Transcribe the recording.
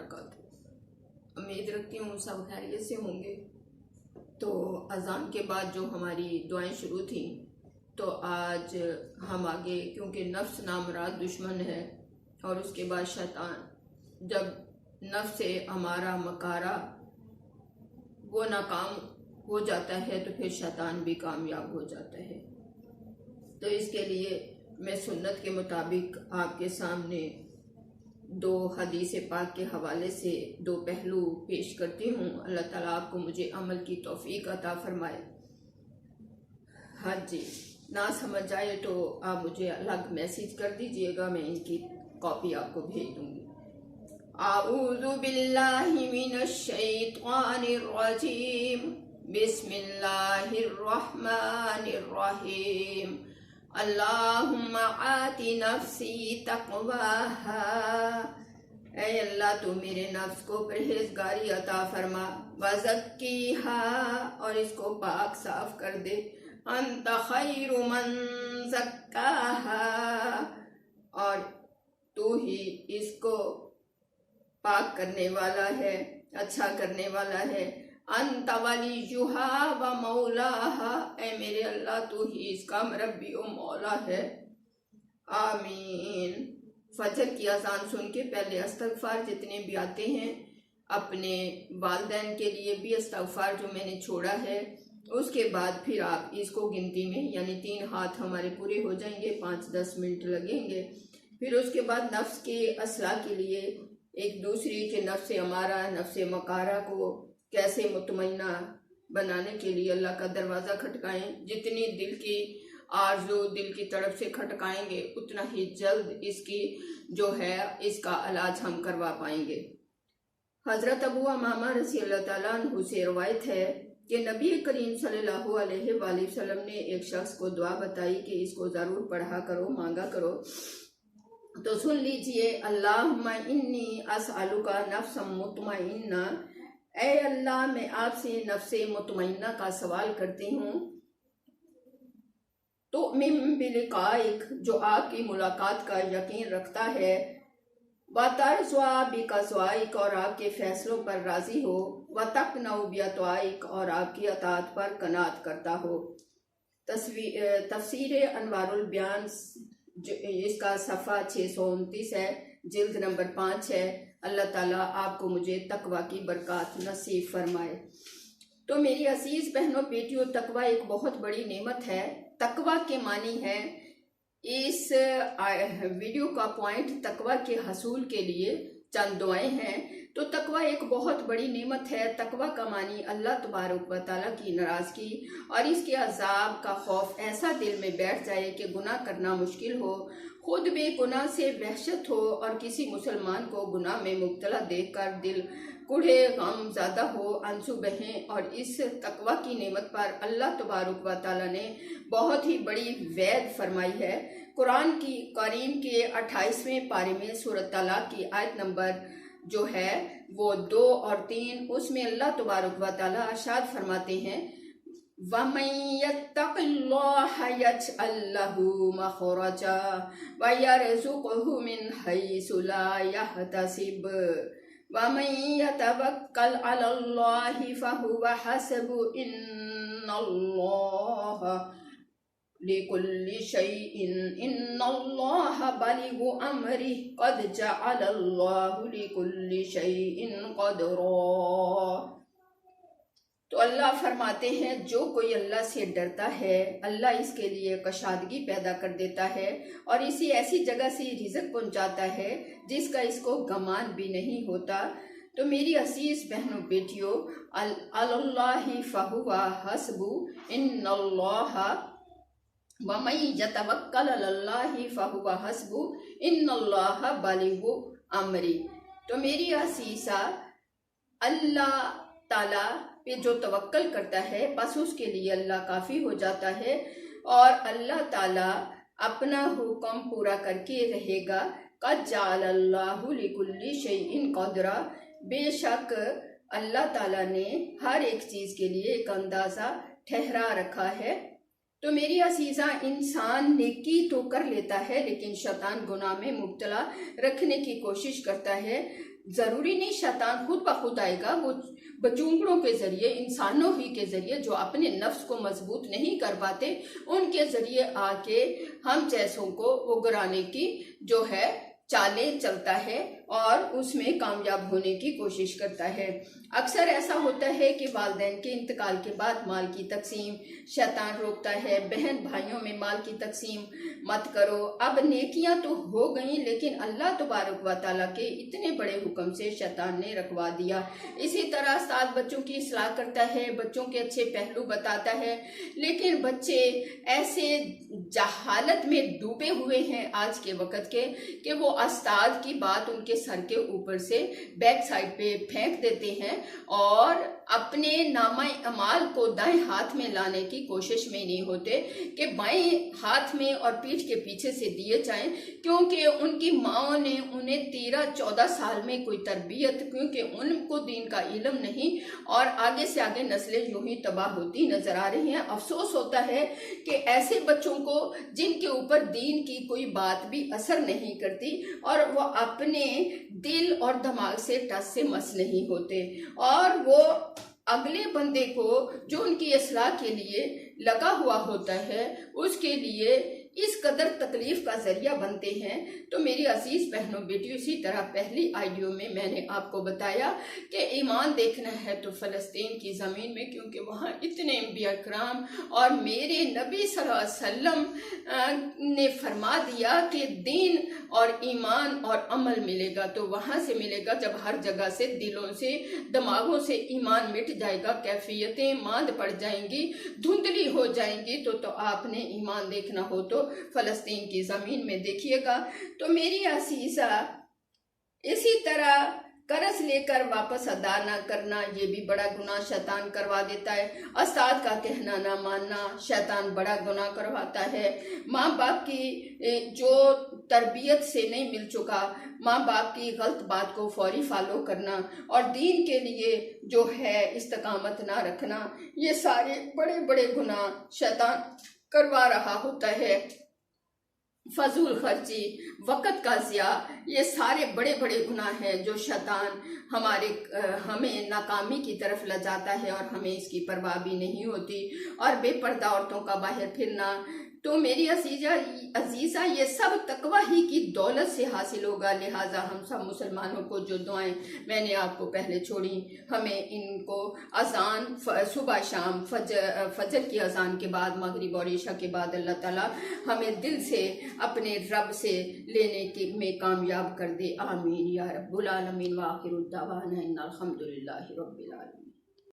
वबरकातुहू। उम्मीद रखती हूँ सब खैरियत से होंगे। तो अज़ान के बाद जो हमारी दुआएं शुरू थी, तो आज हम आगे, क्योंकि नफ्स नामराद दुश्मन है और उसके बाद शैतान, जब नफ्स से हमारा मकारा वो नाकाम हो जाता है तो फिर शैतान भी कामयाब हो जाता है। तो इसके लिए मैं सुन्नत के मुताबिक आपके सामने दो हदीस पाक के हवाले से दो पहलू पेश करती हूँ। अल्लाह ताला आपको मुझे अमल की तौफीक अता फरमाए। हाँ जी, ना समझ आए तो आप मुझे अलग मैसेज कर दीजिएगा, मैं इनकी कॉपी आपको भेज दूँगी। आऊज़ु बिल्लाहि मिनश शैतानिर रजीम, बिस्मिल्लाहिर रहमानिर रहीम। अल्लाहुम्मा आति नफ्सी तक़वाहा। ऐ अल्लाह तू मेरे नफ्स को परहेजगारी अता फरमा। वज़क्कीहा, और इसको पाक साफ कर दे। अंत खैरु मन ज़क्काहा, और तू ही इसको पाक करने वाला है, अच्छा करने वाला है। अंत वलियुहा व मौलाहा, ऐ मेरे अल्लाह तू ही इसका मरब्बी व मौला है। आमीन। फजर की अजान सुन के पहले इस्तगफार जितने भी आते हैं, अपने वालिदैन के लिए भी इस्तगफार जो मैंने छोड़ा है, उसके बाद फिर आप इसको गिनती में, यानी 3 हाथ हमारे पूरे हो जाएंगे, 5-10 मिनट लगेंगे। फिर उसके बाद नफ्स के असला के लिए एक दूसरी के नफ्स अमारा, नफ्स मकारा को कैसे मुतमइना बनाने के लिए अल्लाह का दरवाज़ा खटकाएं। जितनी दिल की आरज़ू, दिल की तरफ से खटकाएंगे, उतना ही जल्द इसकी जो है इसका इलाज हम करवा पाएंगे। हज़रत अबू उमामा रज़ियल्लाहु ताला अन्हु से रवायत है कि नबी करीम सल्लल्लाहु अलैहि वसल्लम ने एक शख्स को दुआ बताई कि इसको ज़रूर पढ़ा करो, मांगा करो। तो सुन लीजिए, अल्लाहुम्मा इन्नी अस्अलुका नफ्सन मुतमइन्ना, ऐ अल्लाह मैं आपसे नफ्से मुतमइन्ना का सवाल करती हूँ। तो मिम बिलिकाइक, जो आपकी मुलाकात का यकीन रखता है। वतरज़ा बिक़ज़ाइक, और आपके फैसलों पर राजी हो। वतक़नऊ बिअताइक, और आपकी अताअत पर कनात करता हो। तफसीर अनवारुल बयान, इसका सफ़ा 629 है, जिल्द नंबर 5 है। अल्लाह ताला आपको मुझे तकवा की बरकत नसीब फरमाए। तो मेरी अजीज बहनों बेटियों, तकवा एक बहुत बड़ी नेमत है। तकवा के मानी है, इस वीडियो का पॉइंट तकवा के हसूल के लिए चंद दुआएं हैं। तो तकवा एक बहुत बड़ी नेमत है। तकवा का मानी अल्लाह तबारक व तआला की नाराज़गी और इसके अजाब का खौफ ऐसा दिल में बैठ जाए कि गुनाह करना मुश्किल हो, खुद भी गुनाह से वहशत हो, और किसी मुसलमान को गुनाह में मुब्तला देखकर दिल कुढ़े, गम ज़्यादा हो, आंसू बहें। और इस तकवा की नेमत पर अल्लाह तबारक व तआला ने बहुत ही बड़ी वैद फरमाई है। कुरान की करीम के 28वें पारे में सूरत तलाक की आयत नंबर जो है वो 2 और 3, उसमें अल्लाह तबारक व तआला इरशाद फरमाते हैं, वमन यत्तक़िल्लाह यजअल लहू मख़रजा व यरज़ुक़हु मिन हैसु ला यहतसिब वमन यतवक्कल अलल्लाहि फहुव हस्बुहु इन्नल्लाह लिकुल्लि शैइन इन्नल्लाह बलिगु अमरिह क़द जअलल्लाहु लिकुल्लि शैइन क़दरा। तो अल्लाह फरमाते हैं, जो कोई अल्लाह से डरता है, अल्लाह इसके लिए कशादगी पैदा कर देता है और इसी ऐसी जगह से रिज़्क़ पहुंचाता है जिसका इसको गमान भी नहीं होता। तो मेरी अजीज बहनों बेटियों, अल्लाहि फहुवा हस्बु इन्नल्लाह वमन यतवक्कल अलल्लाहि फहुवा हस्बु इन्नल्लाह बालिगु अमरी। तो मेरी असीसा, अल्लाह ताला पे जो तवक्कल करता है बस उसके लिए अल्लाह काफ़ी हो जाता है और अल्लाह ताला अपना हुक्म पूरा करके रहेगा। क़द जअलल्लाहु लिकुल्लि शैइन क़दरा, बेशक अल्लाह ताला ने हर एक चीज़ के लिए एक अंदाज़ा ठहरा रखा है। तो मेरी असीज़ा, इंसान नेकी तो कर लेता है लेकिन शैतान गुनाह में मुब्तला रखने की कोशिश करता है। जरूरी नहीं शैतान खुद ब खुद आएगा, वो बचूंगड़ों के जरिए, इंसानों ही के जरिए जो अपने नफ्स को मजबूत नहीं कर पाते, उनके जरिए आके हम जैसों को वो गिराने की जो है चालें चलता है और उसमें कामयाब होने की कोशिश करता है। अक्सर ऐसा होता है कि वालिदैन के इंतकाल के बाद माल की तकसीम शैतान रोकता है, बहन भाइयों में माल की तकसीम मत करो। अब नेकियां तो हो गई, लेकिन अल्लाह तबारक व तआला के इतने बड़े हुक्म से शैतान ने रखवा दिया। इसी तरह उस्ताद बच्चों की इस्लाह करता है, बच्चों के अच्छे पहलू बताता है, लेकिन बच्चे ऐसे जहालत में डूबे हुए हैं आज के वक्त के कि वो उस्ताद की बात उनके सर के ऊपर से बैक साइड पे फेंक देते हैं और अपने नामा अमाल को दाएं हाथ में लाने की कोशिश में नहीं होते कि बाएं हाथ में और पीठ के पीछे से दिए जाएं, क्योंकि उनकी माओ ने उन्हें 13-14 साल में कोई तरबियत, क्योंकि उनको दीन का इल्म नहीं, और आगे से आगे नस्लें यूं ही तबाह होती नजर आ रही हैं। अफसोस होता है कि ऐसे बच्चों को जिनके ऊपर दीन की कोई बात भी असर नहीं करती और वो अपने दिल और दिमाग से टस से मस नहीं होते, और वो अगले बंदे को जो उनकी इस्लाह के लिए लगा हुआ होता है उसके लिए इस कदर तकलीफ का जरिया बनते हैं। तो मेरी अजीज बहनों बेटियों, इसी तरह पहली आइडियो में मैंने आपको बताया कि ईमान देखना है तो फ़लस्तीन की ज़मीन में, क्योंकि वहाँ इतने अंबिया कराम और मेरे नबी सल्लल्लाहु अलैहि वसल्लम ने फरमा दिया कि दीन और ईमान और अमल मिलेगा तो वहाँ से मिलेगा जब हर जगह से दिलों से दिमागों से ईमान मिट जाएगा, कैफियतें मांद पड़ जाएंगी, धुंधली हो जाएंगी। तो आपने ईमान देखना हो तो फलस्तीन की जमीन में देखिएगा। तो मेरी असीसा, इसी तरह कर्ज लेकर वापस अदा ना करना, ये भी बड़ा गुनाह शैतान करवा देता है। उस्ताद का कहना ना मानना शैतान बड़ा गुनाह करवाता है। माँ बाप की जो तरबियत से नहीं मिल चुका, माँ बाप की गलत बात को फौरी फॉलो करना और दीन के लिए जो है इस्तकामत ना रखना, ये सारे बड़े बड़े गुनाह शैतान करवा रहा होता है। फजूल खर्ची, वक़्त का ज़िया, ये सारे बड़े बड़े गुनाह हैं जो शैतान हमें नाकामी की तरफ ले जाता है और हमें इसकी परवाह भी नहीं होती। और बेपर्दा औरतों का बाहर फिरना, तो मेरी अजीज़ा ये सब तकवा ही की दौलत से हासिल होगा। लिहाजा हम सब मुसलमानों को जो दुआएं मैंने आपको पहले छोड़ी, हमें इनको अजान सुबह शाम फजर की अजान के बाद, मगरिब और इशा के बाद अल्लाह ताला हमें दिल से अपने रब से लेने के में कामयाब कर दे। आमीन या रब्बुल आलमीन। व आखिरु दावाना इन्नल हम्दुलिल्लाहि रब्बिल आलमीन।